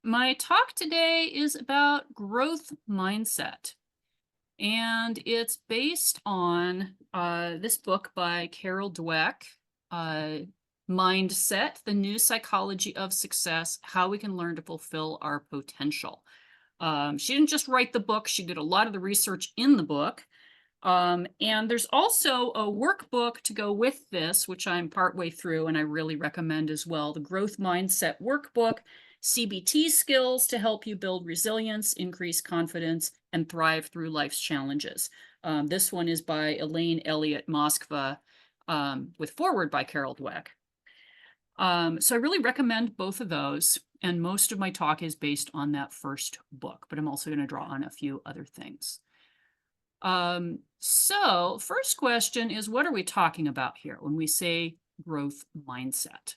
My talk today is about growth mindset, and it's based on this book by Carol Dweck, uh, Mindset, The New Psychology of Success, How We Can Learn to Fulfill Our Potential. She didn't just write the book, she did a lot of the research in the book. And there's also a workbook to go with this, which I'm partway through, and I really recommend as well. The Growth Mindset Workbook, CBT skills to help you build resilience, increase confidence, and thrive through life's challenges. This one is by Elaine Elliott Moskva, with foreword by Carol Dweck. So I really recommend both of those. And most of my talk is based on that first book, but I'm also going to draw on a few other things. So first question is, what are we talking about here when we say growth mindset?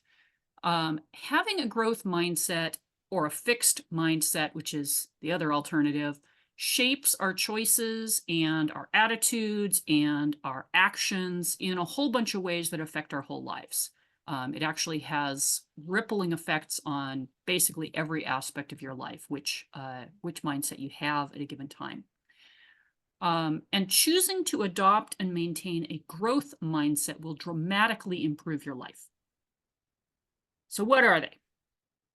Having a growth mindset or a fixed mindset, which is the other alternative, shapes our choices and our attitudes and our actions in a whole bunch of ways that affect our whole lives. It actually has rippling effects on basically every aspect of your life, which mindset you have at a given time. And choosing to adopt and maintain a growth mindset will dramatically improve your life. So what are they?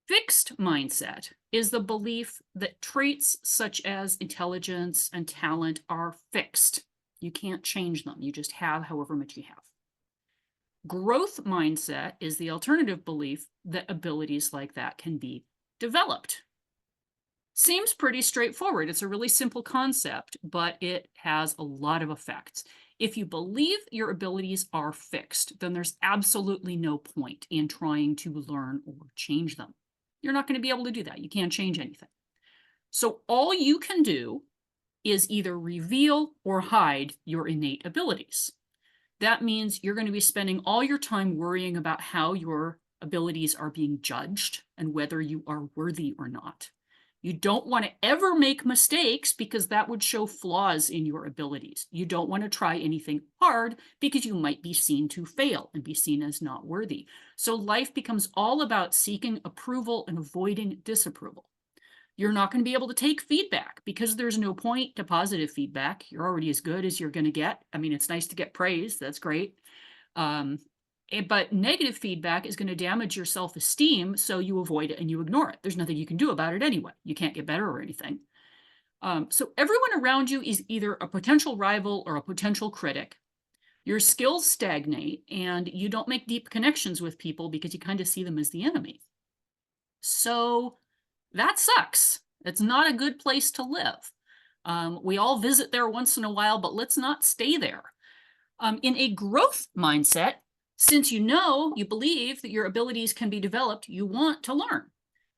Fixed mindset is the belief that traits such as intelligence and talent are fixed. You can't change them. You just have however much you have. Growth mindset is the alternative belief that abilities like that can be developed. Seems pretty straightforward. It's a really simple concept, but it has a lot of effects. If you believe your abilities are fixed, then there's absolutely no point in trying to learn or change them. You're not going to be able to do that. You can't change anything. So all you can do is either reveal or hide your innate abilities. That means you're going to be spending all your time worrying about how your abilities are being judged and whether you are worthy or not. You don't want to ever make mistakes because that would show flaws in your abilities. You don't want to try anything hard because you might be seen to fail and be seen as not worthy. So life becomes all about seeking approval and avoiding disapproval. You're not going to be able to take feedback because there's no point to positive feedback. You're already as good as you're going to get. I mean, it's nice to get praise. That's great. But negative feedback is going to damage your self-esteem, so you avoid it and you ignore it. There's nothing you can do about it anyway. You can't get better or anything. So everyone around you is either a potential rival or a potential critic. Your skills stagnate and you don't make deep connections with people because you kind of see them as the enemy. So that sucks. It's not a good place to live. We all visit there once in a while, but let's not stay there. In a growth mindset, since you believe that your abilities can be developed, you want to learn.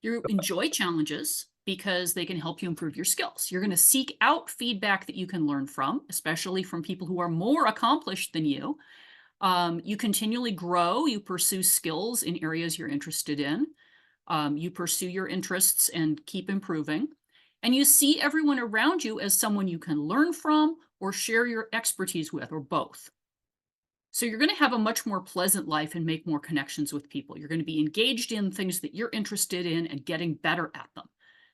You enjoy challenges because they can help you improve your skills. You're going to seek out feedback that you can learn from, especially from people who are more accomplished than you. You continually grow. You pursue skills in areas you're interested in. You pursue your interests and keep improving. And you see everyone around you as someone you can learn from or share your expertise with, or both. So you're going to have a much more pleasant life and make more connections with people. You're going to be engaged in things that you're interested in and getting better at them.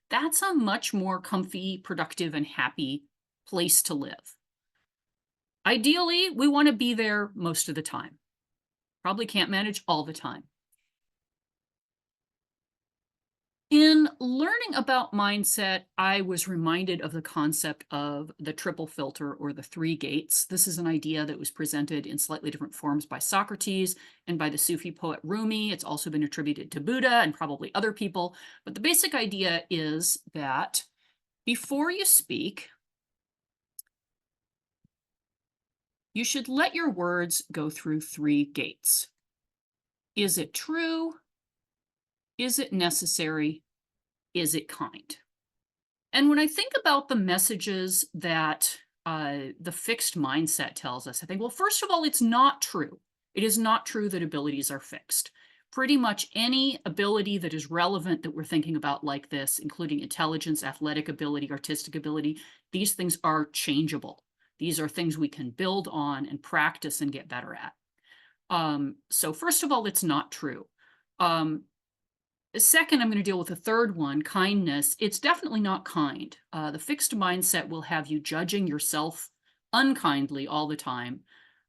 That's a much more comfy, productive, and happy place to live. Ideally, we want to be there most of the time. Probably can't manage all the time. In learning about mindset, I was reminded of the concept of the triple filter or the three gates. This is an idea that was presented in slightly different forms by Socrates and by the Sufi poet Rumi. It's also been attributed to Buddha and probably other people. But the basic idea is that before you speak, you should let your words go through three gates. Is it true? Is it necessary? Is it kind? And when I think about the messages that the fixed mindset tells us, I think, well, first of all, it's not true. It is not true that abilities are fixed. Pretty much any ability that is relevant that we're thinking about like this, including intelligence, athletic ability, artistic ability, these things are changeable. These are things we can build on and practice and get better at. So first of all, it's not true. Second, I'm going to deal with the third one, kindness. It's definitely not kind. The fixed mindset will have you judging yourself unkindly all the time,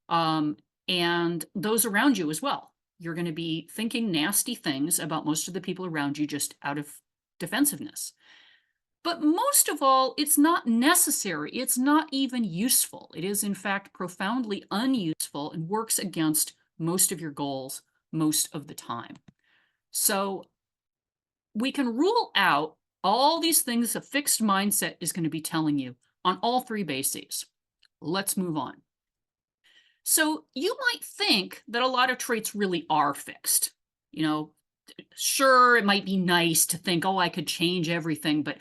um, and those around you as well. You're going to be thinking nasty things about most of the people around you just out of defensiveness. But most of all, it's not necessary. It's not even useful. It is, in fact, profoundly unuseful and works against most of your goals most of the time. So we can rule out all these things a fixed mindset is going to be telling you on all three bases. Let's move on. So you might think that a lot of traits really are fixed. You know, sure, it might be nice to think, oh, I could change everything, but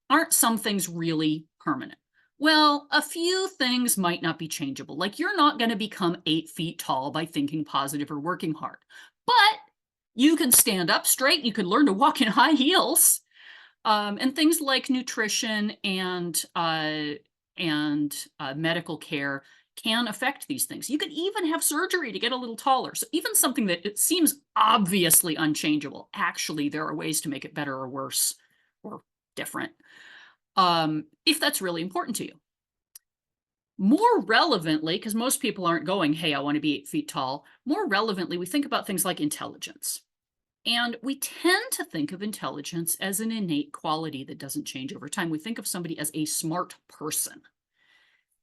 aren't some things really permanent? Well, a few things might not be changeable. Like you're not going to become 8 feet tall by thinking positive or working hard. But you can stand up straight. You can learn to walk in high heels. And things like nutrition and medical care can affect these things. You could even have surgery to get a little taller. So even something that it seems obviously unchangeable, actually there are ways to make it better or worse or different, if that's really important to you. More relevantly, because most people aren't going, hey, I want to be 8 feet tall. More relevantly, we think about things like intelligence. And we tend to think of intelligence as an innate quality that doesn't change over time. We think of somebody as a smart person.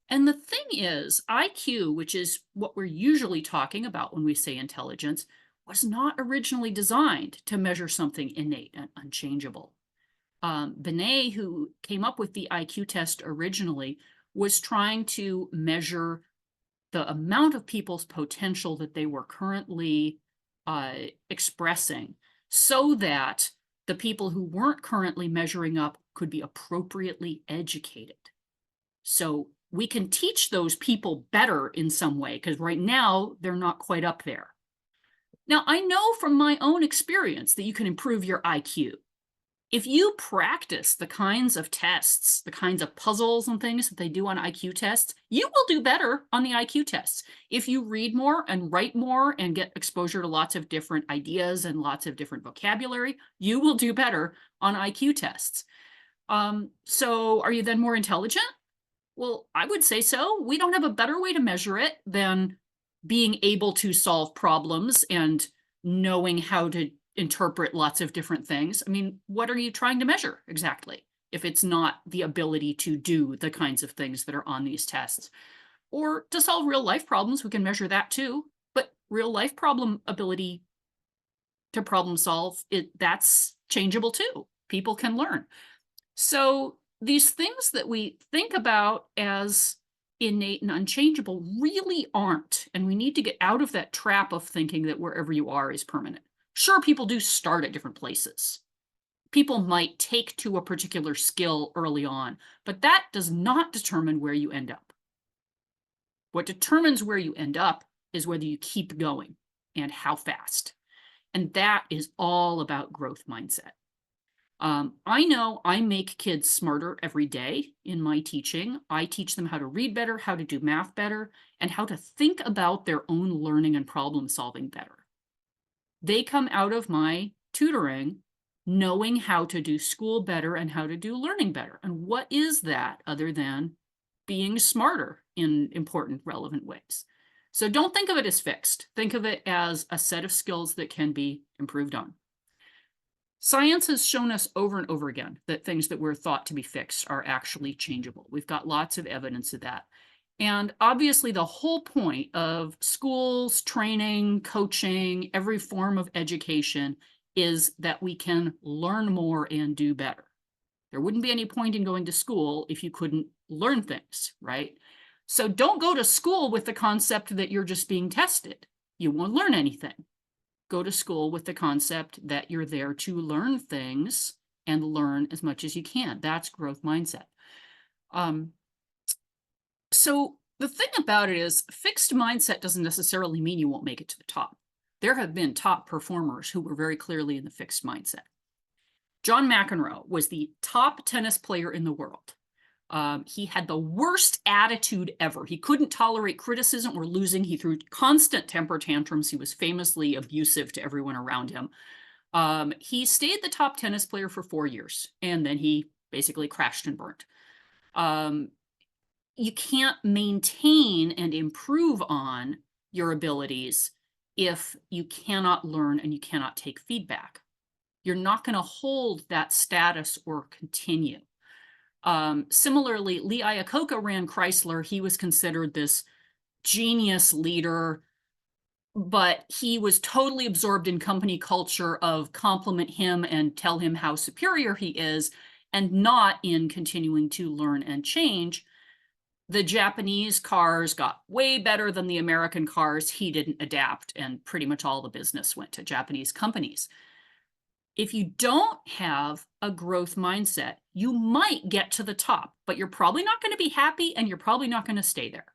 And the thing is, IQ, which is what we're usually talking about when we say intelligence, was not originally designed to measure something innate and unchangeable. Binet, who came up with the IQ test originally, was trying to measure the amount of people's potential that they were currently expressing so that the people who weren't currently measuring up could be appropriately educated. So we can teach those people better in some way, because right now they're not quite up there. Now, I know from my own experience that you can improve your IQ. If you practice the kinds of tests, the kinds of puzzles and things that they do on IQ tests, you will do better on the IQ tests. If you read more and write more and get exposure to lots of different ideas and lots of different vocabulary, you will do better on IQ tests. So are you then more intelligent? Well, I would say so. We don't have a better way to measure it than being able to solve problems and knowing how to interpret lots of different things. I mean, what are you trying to measure exactly if it's not the ability to do the kinds of things that are on these tests? Or to solve real life problems, we can measure that too. But real life problem ability to problem solve, that's changeable too. People can learn. So these things that we think about as innate and unchangeable really aren't. And we need to get out of that trap of thinking that wherever you are is permanent. Sure, people do start at different places. People might take to a particular skill early on, but that does not determine where you end up. What determines where you end up is whether you keep going and how fast. And that is all about growth mindset. I know I make kids smarter every day in my teaching. I teach them how to read better, how to do math better, and how to think about their own learning and problem solving better. They come out of my tutoring knowing how to do school better and how to do learning better. And what is that other than being smarter in important, relevant ways? So don't think of it as fixed. Think of it as a set of skills that can be improved on. Science has shown us over and over again that things that were thought to be fixed are actually changeable. We've got lots of evidence of that. And obviously the whole point of schools, training, coaching, every form of education is that we can learn more and do better. There wouldn't be any point in going to school if you couldn't learn things, right? So don't go to school with the concept that you're just being tested. You won't learn anything. Go to school with the concept that you're there to learn things and learn as much as you can. That's growth mindset. So the thing about it is fixed mindset doesn't necessarily mean you won't make it to the top. There have been top performers who were very clearly in the fixed mindset. John McEnroe was the top tennis player in the world. He had the worst attitude ever. He couldn't tolerate criticism or losing. He threw constant temper tantrums. He was famously abusive to everyone around him. He stayed the top tennis player for 4 years, and then he basically crashed and burned. You can't maintain and improve on your abilities if you cannot learn and you cannot take feedback. You're not going to hold that status or continue. Similarly, Lee Iacocca ran Chrysler. He was considered this genius leader, but he was totally absorbed in company culture of compliment him and tell him how superior he is, and not in continuing to learn and change. The Japanese cars got way better than the American cars. He didn't adapt, and pretty much all the business went to Japanese companies. If you don't have a growth mindset, you might get to the top, but you're probably not going to be happy, and you're probably not going to stay there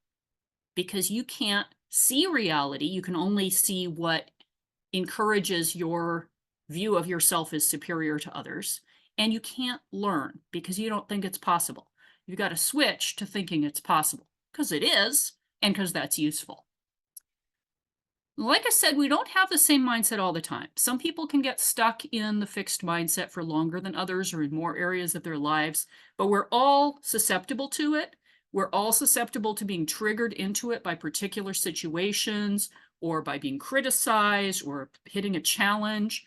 because you can't see reality. You can only see what encourages your view of yourself as superior to others, and you can't learn because you don't think it's possible. You've got to switch to thinking it's possible because it is, and because that's useful. Like I said, we don't have the same mindset all the time. Some people can get stuck in the fixed mindset for longer than others or in more areas of their lives, but we're all susceptible to it. We're all susceptible to being triggered into it by particular situations or by being criticized or hitting a challenge.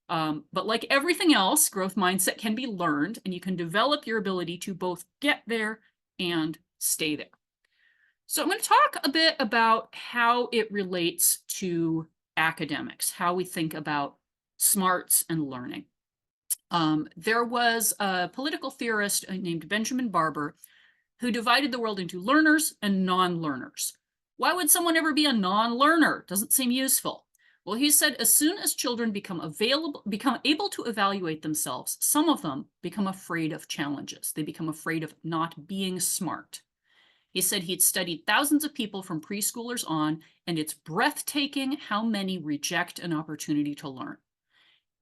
But like everything else, growth mindset can be learned, and you can develop your ability to both get there and stay there. So I'm going to talk a bit about how it relates to academics, how we think about smarts and learning. There was a political theorist named Benjamin Barber who divided the world into learners and non-learners. Why would someone ever be a non-learner? Doesn't seem useful. Well, he said as soon as children become able to evaluate themselves, some of them become afraid of challenges. They become afraid of not being smart. He said he'd studied thousands of people from preschoolers on, and it's breathtaking how many reject an opportunity to learn.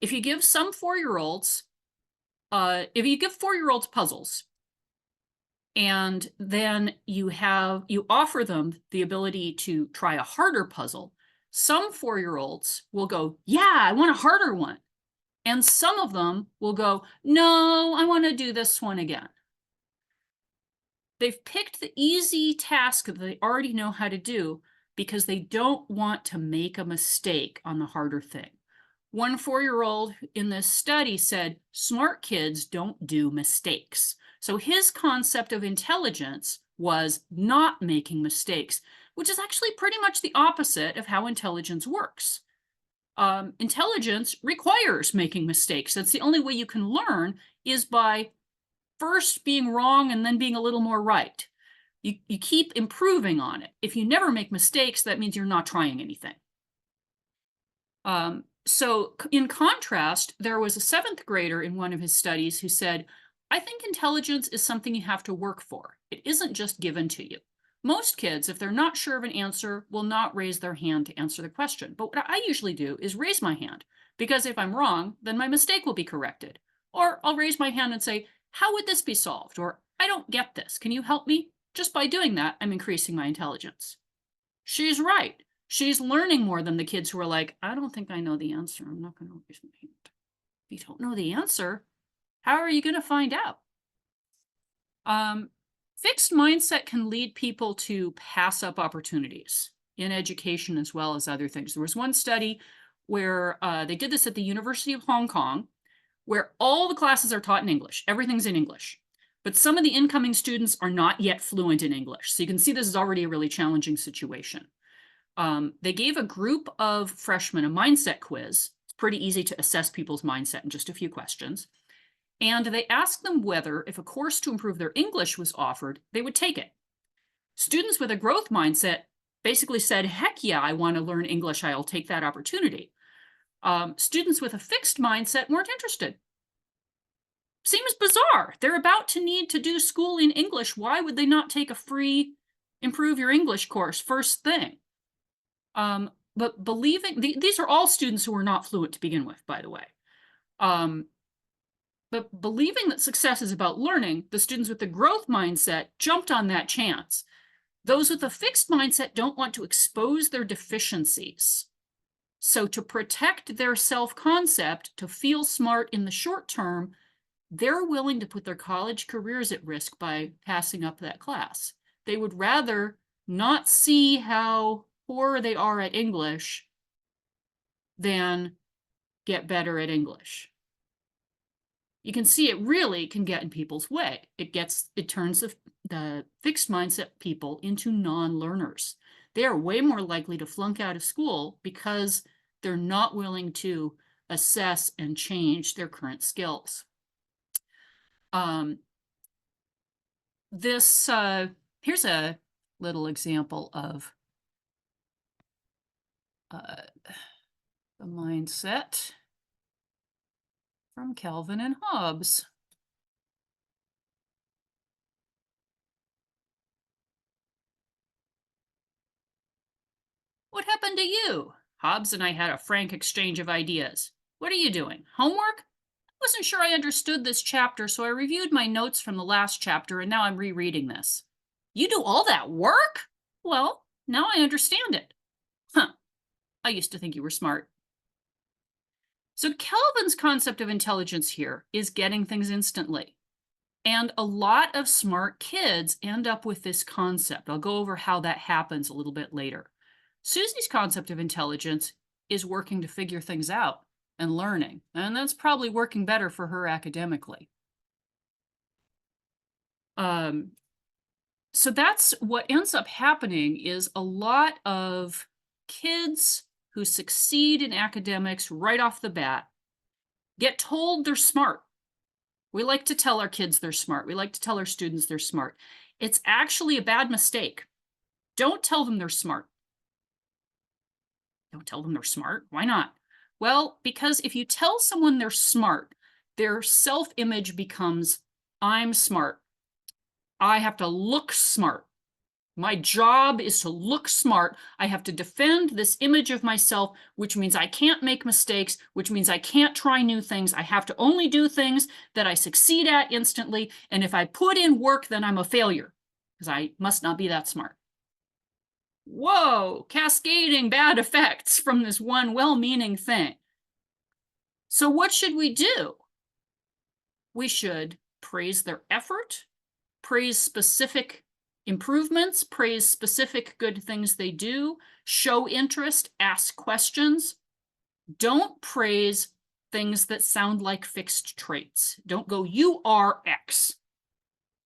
If you give some 4-year-olds, puzzles, and then you offer them the ability to try a harder puzzle, some 4-year-olds will go, yeah, I want a harder one. And some of them will go, no, I want to do this one again. They've picked the easy task that they already know how to do because they don't want to make a mistake on the harder thing. One 4-year-old in this study said, smart kids don't do mistakes. So his concept of intelligence was not making mistakes, which is actually pretty much the opposite of how intelligence works. Intelligence requires making mistakes. That's the only way you can learn is by first being wrong and then being a little more right. You keep improving on it. If you never make mistakes, that means you're not trying anything. So in contrast, there was a 7th grader in one of his studies who said, I think intelligence is something you have to work for. It isn't just given to you. Most kids, if they're not sure of an answer, will not raise their hand to answer the question. But what I usually do is raise my hand, because if I'm wrong, then my mistake will be corrected. Or I'll raise my hand and say, how would this be solved? Or I don't get this. Can you help me? Just by doing that, I'm increasing my intelligence. She's right. She's learning more than the kids who are like, I don't think I know the answer. I'm not going to raise my hand. If you don't know the answer, how are you going to find out? Fixed mindset can lead people to pass up opportunities in education as well as other things. There was one study where they did this at the University of Hong Kong, where all the classes are taught in English. Everything's in English. But some of the incoming students are not yet fluent in English. So you can see this is already a really challenging situation. They gave a group of freshmen a mindset quiz. It's pretty easy to assess people's mindset in just a few questions. And they asked them whether, if a course to improve their English was offered, they would take it. Students with a growth mindset basically said, heck yeah, I want to learn English. I'll take that opportunity. Students with a fixed mindset weren't interested. Seems bizarre. They're about to need to do school in English. Why would they not take a free Improve Your English course first thing? But believing, these are all students who are not fluent to begin with, by the way. But believing that success is about learning, the students with the growth mindset jumped on that chance. Those with a fixed mindset don't want to expose their deficiencies. So to protect their self-concept, to feel smart in the short term, they're willing to put their college careers at risk by passing up that class. They would rather not see how poor they are at English than get better at English. You can see it really can get in people's way. It turns the fixed mindset people into non-learners. They are way more likely to flunk out of school because they're not willing to assess and change their current skills. Here's a little example of the mindset from Calvin and Hobbes. What happened to you? Hobbes and I had a frank exchange of ideas. What are you doing? Homework? I wasn't sure I understood this chapter, so I reviewed my notes from the last chapter, and now I'm rereading this. You do all that work? Well, now I understand it. Huh. I used to think you were smart. So Calvin's concept of intelligence here is getting things instantly. And a lot of smart kids end up with this concept. I'll go over how that happens a little bit later. Susie's concept of intelligence is working to figure things out and learning, and that's probably working better for her academically. So that's what ends up happening is a lot of kids who succeed in academics right off the bat get told they're smart. We like to tell our kids they're smart. We like to tell our students they're smart. It's actually a bad mistake. Don't tell them they're smart. Don't tell them they're smart. Why not? Well, because if you tell someone they're smart, their self-image becomes, I'm smart. I have to look smart. My job is to look smart. I have to defend this image of myself, which means I can't make mistakes, which means I can't try new things. I have to only do things that I succeed at instantly. And if I put in work, then I'm a failure because I must not be that smart. Whoa, cascading bad effects from this one well-meaning thing. So what should we do? We should praise their effort, praise specific improvements, praise specific good things they do, show interest, ask questions. Don't praise things that sound like fixed traits. Don't go, you are X.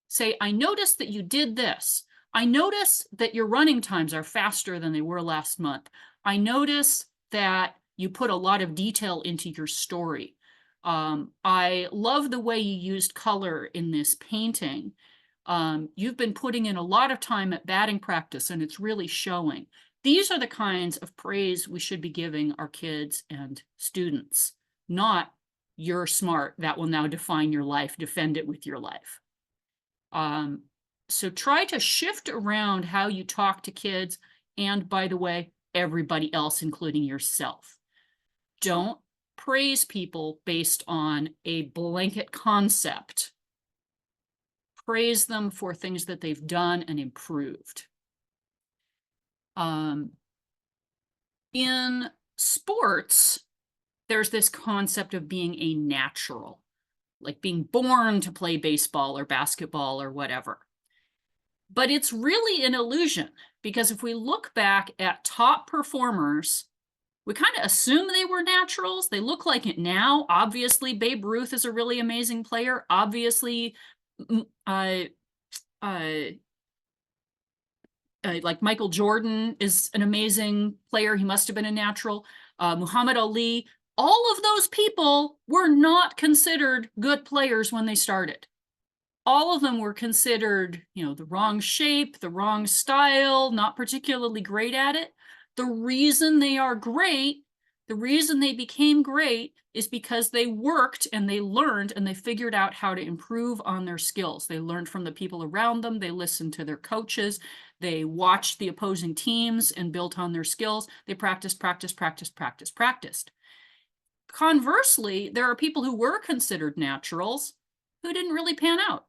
Say, I noticed that you did this. I notice that your running times are faster than they were last month. I notice that you put a lot of detail into your story. I love the way you used color in this painting. You've been putting in a lot of time at batting practice, and it's really showing. These are the kinds of praise we should be giving our kids and students, not you're smart, that will now define your life, defend it with your life. So try to shift around how you talk to kids and, by the way, everybody else, including yourself. Don't praise people based on a blanket concept. Praise them for things that they've done and improved. In sports, there's this concept of being a natural, like being born to play baseball or basketball or whatever. But it's really an illusion, because if we look back at top performers, we kind of assume they were naturals. They look like it now. Obviously, Babe Ruth is a really amazing player. Obviously, like Michael Jordan is an amazing player. He must have been a natural. Muhammad Ali, all of those people were not considered good players when they started. All of them were considered, the wrong shape, the wrong style, not particularly great at it. The reason they are great, the reason they became great is because they worked and they learned and they figured out how to improve on their skills. They learned from the people around them. They listened to their coaches. They watched the opposing teams and built on their skills. They practiced. Conversely, there are people who were considered naturals who didn't really pan out,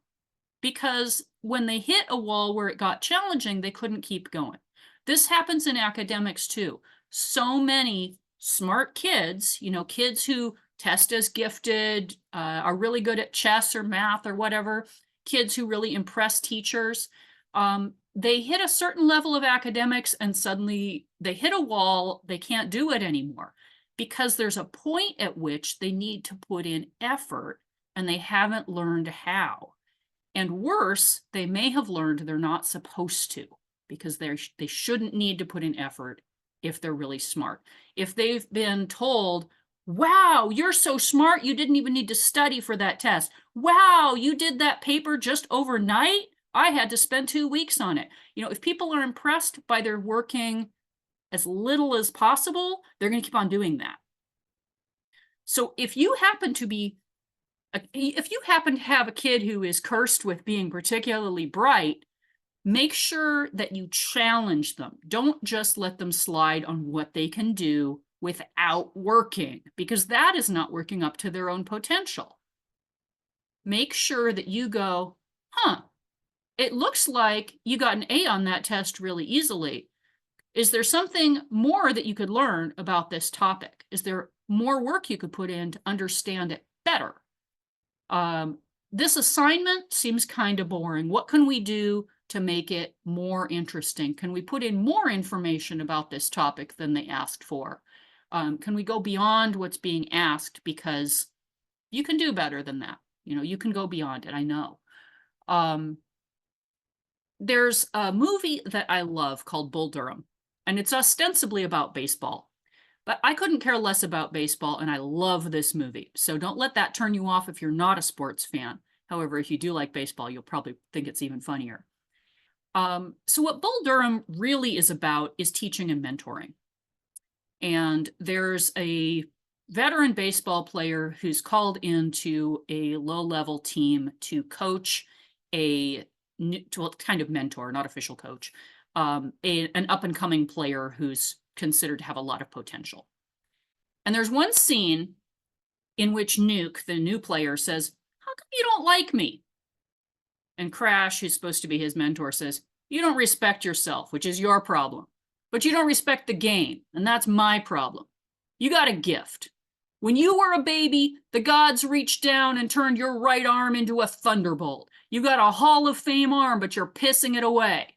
because when they hit a wall where it got challenging, they couldn't keep going. This happens in academics too. So many smart kids, kids who test as gifted, are really good at chess or math or whatever, kids who really impress teachers, they hit a certain level of academics and suddenly they hit a wall. They can't do it anymore because there's a point at which they need to put in effort and they haven't learned how. And worse, they may have learned they're not supposed to because they shouldn't need to put in effort if they're really smart. If they've been told, wow, you're so smart, you didn't even need to study for that test. Wow, you did that paper just overnight? I had to spend 2 weeks on it. If people are impressed by their working as little as possible, they're going to keep on doing that. So if you happen to have a kid who is cursed with being particularly bright, make sure that you challenge them. Don't just let them slide on what they can do without working, because that is not working up to their own potential. Make sure that you go, it looks like you got an A on that test really easily. Is there something more that you could learn about this topic? Is there more work you could put in to understand it better? This assignment seems kind of boring. What can we do to make it more interesting? Can we put in more information about this topic than they asked for? Can we go beyond what's being asked? Because you can do better than that. You can go beyond it, I know. There's a movie that I love called Bull Durham, and it's ostensibly about baseball. But I couldn't care less about baseball, and I love this movie. So don't let that turn you off if you're not a sports fan. However, if you do like baseball, you'll probably think it's even funnier. So what Bull Durham really is about is teaching and mentoring. And there's a veteran baseball player who's called into a low-level team to coach to kind of mentor, not official coach, an up-and-coming player who's considered to have a lot of potential. And there's one scene in which Nuke, the new player, says, "How come you don't like me?" And Crash, who's supposed to be his mentor, says, "You don't respect yourself, which is your problem. But you don't respect the game, and that's my problem. You got a gift. When you were a baby, the gods reached down and turned your right arm into a thunderbolt. You got a Hall of Fame arm, but you're pissing it away."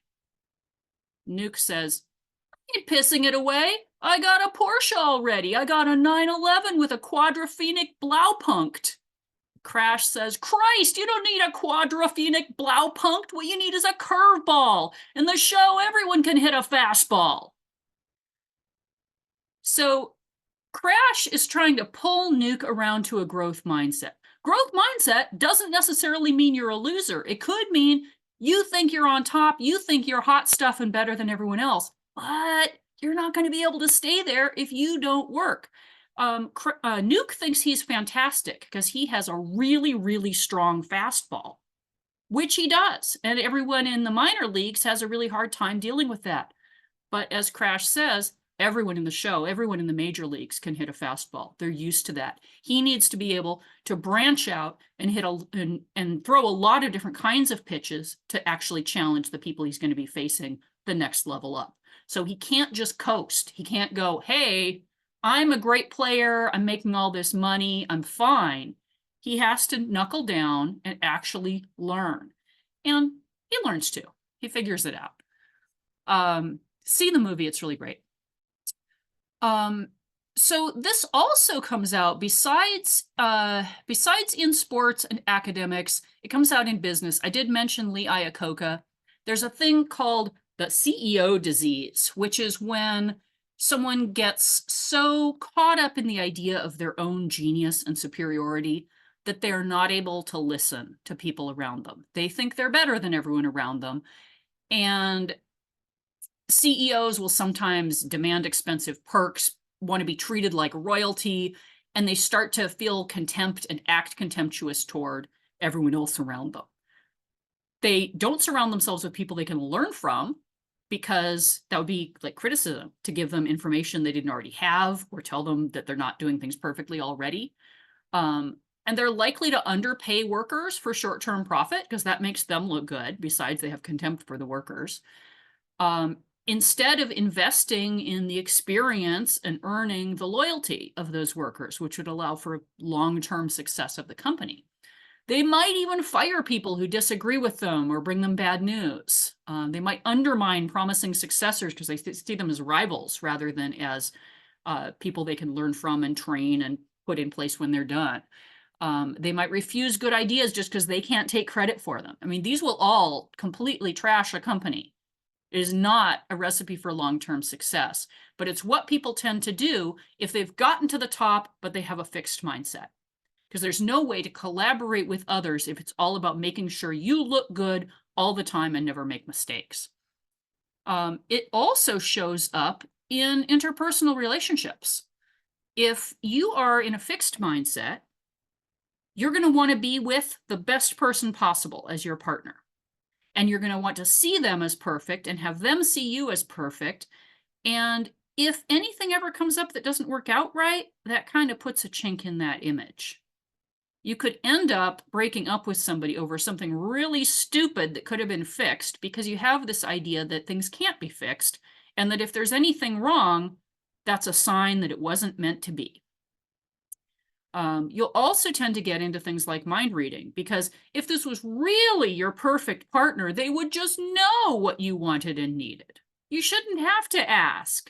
Nuke says, "I ain't pissing it away. I got a Porsche already. I got a 911 with a quadraphenic Blaupunkt." Crash says, "Christ, you don't need a quadraphenic Blaupunkt. What you need is a curveball. In the show, everyone can hit a fastball." So Crash is trying to pull Nuke around to a growth mindset. Growth mindset doesn't necessarily mean you're a loser. It could mean you think you're on top, you think you're hot stuff and better than everyone else, but you're not going to be able to stay there if you don't work. Nuke thinks he's fantastic because he has a really, really strong fastball, which he does. And everyone in the minor leagues has a really hard time dealing with that. But as Crash says, everyone in the show, everyone in the major leagues can hit a fastball. They're used to that. He needs to be able to branch out and and throw a lot of different kinds of pitches to actually challenge the people he's going to be facing the next level up. So he can't just coast. He can't go, "Hey, I'm a great player. I'm making all this money. I'm fine." He has to knuckle down and actually learn. And he learns too. He figures it out. See the movie. It's really great. So this also comes out besides in sports and academics, it comes out in business. I did mention Lee Iacocca. There's a thing called the CEO disease, which is when someone gets so caught up in the idea of their own genius and superiority that they're not able to listen to people around them. They think they're better than everyone around them. And CEOs will sometimes demand expensive perks, want to be treated like royalty, and they start to feel contempt and act contemptuous toward everyone else around them. They don't surround themselves with people they can learn from, because that would be like criticism to give them information they didn't already have or tell them that they're not doing things perfectly already. And they're likely to underpay workers for short-term profit because that makes them look good. Besides, they have contempt for the workers. instead of investing in the experience and earning the loyalty of those workers, which would allow for long-term success of the company. They might even fire people who disagree with them or bring them bad news. They might undermine promising successors because they see them as rivals rather than as people they can learn from and train and put in place when they're done. They might refuse good ideas just because they can't take credit for them. I mean, these will all completely trash a company. It is not a recipe for long-term success, but it's what people tend to do if they've gotten to the top, but they have a fixed mindset. Because there's no way to collaborate with others if it's all about making sure you look good all the time and never make mistakes. It also shows up in interpersonal relationships. If you are in a fixed mindset, you're going to want to be with the best person possible as your partner. And you're going to want to see them as perfect and have them see you as perfect. And if anything ever comes up that doesn't work out right, that kind of puts a chink in that image. You could end up breaking up with somebody over something really stupid that could have been fixed because you have this idea that things can't be fixed and that if there's anything wrong, that's a sign that it wasn't meant to be. You'll also tend to get into things like mind reading, because if this was really your perfect partner, they would just know what you wanted and needed. You shouldn't have to ask.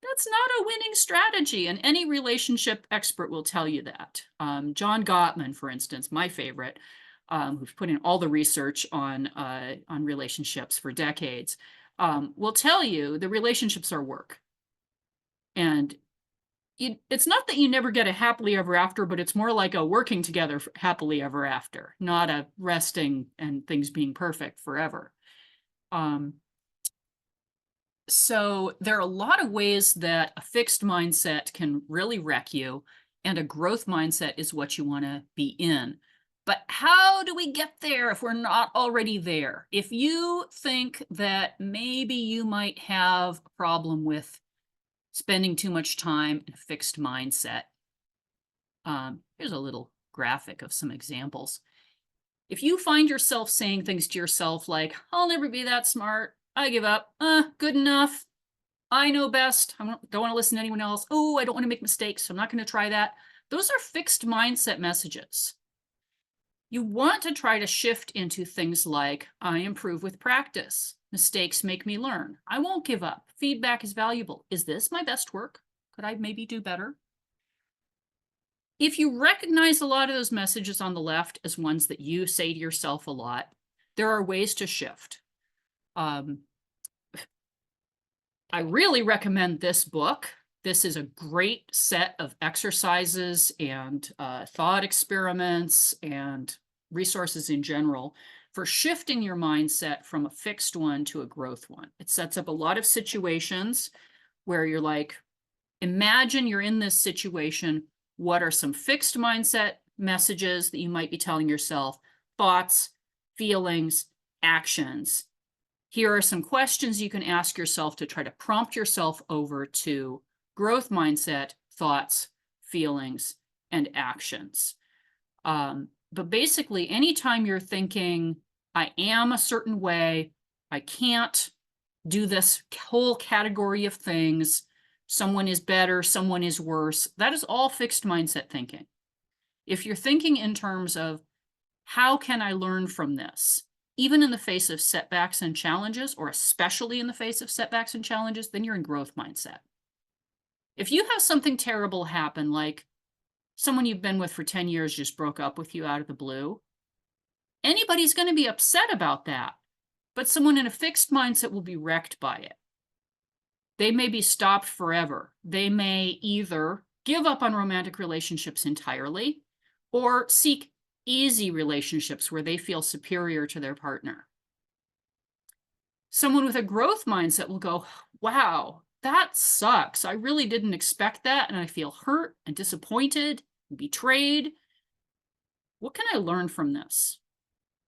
That's not a winning strategy, and any relationship expert will tell you that. John Gottman, for instance, my favorite, who's put in all the research on relationships for decades, will tell you the relationships are work. And it's not that you never get a happily ever after, but it's more like a working together happily ever after, not a resting and things being perfect forever. So there are a lot of ways that a fixed mindset can really wreck you, and a growth mindset is what you want to be in. But how do we get there if we're not already there? If you think that maybe you might have a problem with spending too much time in a fixed mindset, here's a little graphic of some examples. If you find yourself saying things to yourself like, I'll never be that smart, I give up, good enough, I know best, I don't want to listen to anyone else, oh, I don't want to make mistakes, so I'm not going to try that. Those are fixed mindset messages. You want to try to shift into things like, I improve with practice. Mistakes make me learn. I won't give up. Feedback is valuable. Is this my best work? Could I maybe do better? If you recognize a lot of those messages on the left as ones that you say to yourself a lot, there are ways to shift. I really recommend this book. This is a great set of exercises and thought experiments and resources in general for shifting your mindset from a fixed one to a growth one. It sets up a lot of situations where you're like, imagine you're in this situation. What are some fixed mindset messages that you might be telling yourself? Thoughts, feelings, actions. Here are some questions you can ask yourself to try to prompt yourself over to growth mindset, thoughts, feelings, and actions. But basically, anytime you're thinking, I am a certain way, I can't do this whole category of things, someone is better, someone is worse, that is all fixed mindset thinking. If you're thinking in terms of, how can I learn from this, even in the face of setbacks and challenges, or especially in the face of setbacks and challenges, then you're in growth mindset. If you have something terrible happen, like someone you've been with for 10 years just broke up with you out of the blue, anybody's going to be upset about that, but someone in a fixed mindset will be wrecked by it. They may be stopped forever. They may either give up on romantic relationships entirely or seek easy relationships where they feel superior to their partner. Someone with a growth mindset will go, wow, that sucks. I really didn't expect that, and I feel hurt and disappointed and betrayed. What can I learn from this?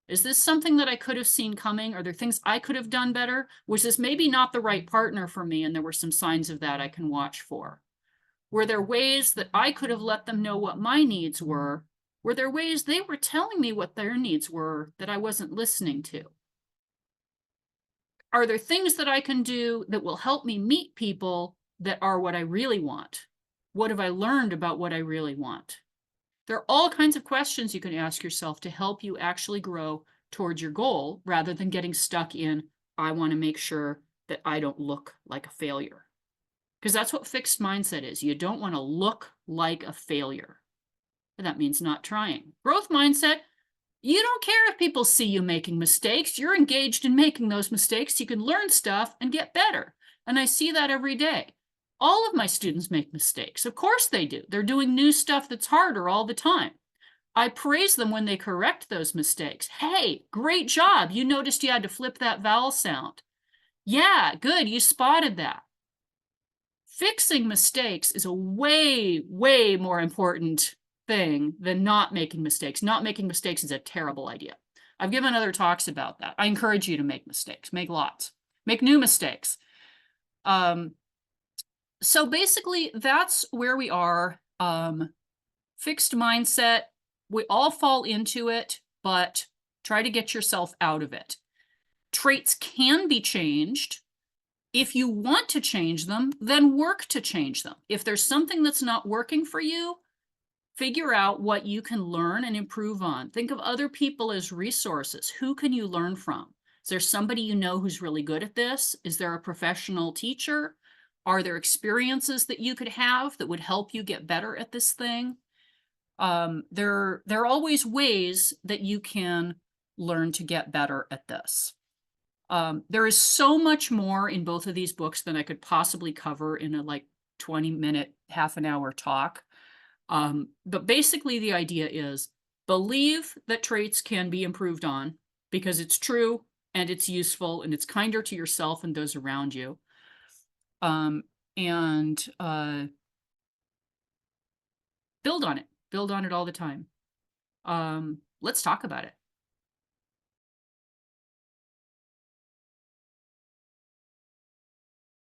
Is this something that I could have seen coming? Are there things I could have done better? Was this maybe not the right partner for me, and there were some signs of that I can watch for? Were there ways that I could have let them know what my needs were? Were there ways they were telling me what their needs were that I wasn't listening to? Are there things that I can do that will help me meet people that are what I really want? What have I learned about what I really want? There are all kinds of questions you can ask yourself to help you actually grow towards your goal rather than getting stuck in, I want to make sure that I don't look like a failure. Because that's what fixed mindset is. You don't want to look like a failure. And that means not trying. Growth mindset, you don't care if people see you making mistakes. You're engaged in making those mistakes. You can learn stuff and get better. And I see that every day. All of my students make mistakes. Of course they do. They're doing new stuff that's harder all the time. I praise them when they correct those mistakes. Hey, great job. You noticed you had to flip that vowel sound. Yeah, good. You spotted that. Fixing mistakes is a way, way more important thing than not making mistakes. Not making mistakes is a terrible idea. I've given other talks about that. I encourage you to make mistakes, make lots, make new mistakes. So basically, that's where we are. Fixed mindset, we all fall into it, but try to get yourself out of it. Traits can be changed. If you want to change them, then work to change them. If there's something that's not working for you, figure out what you can learn and improve on. Think of other people as resources. Who can you learn from? Is there somebody you know who's really good at this? Is there a professional teacher? Are there experiences that you could have that would help you get better at this thing? There are always ways that you can learn to get better at this. There is so much more in both of these books than I could possibly cover in a 20-minute, half an hour talk. But basically the idea is believe that traits can be improved on because it's true and it's useful and it's kinder to yourself and those around you. And build on it all the time. Let's talk about it.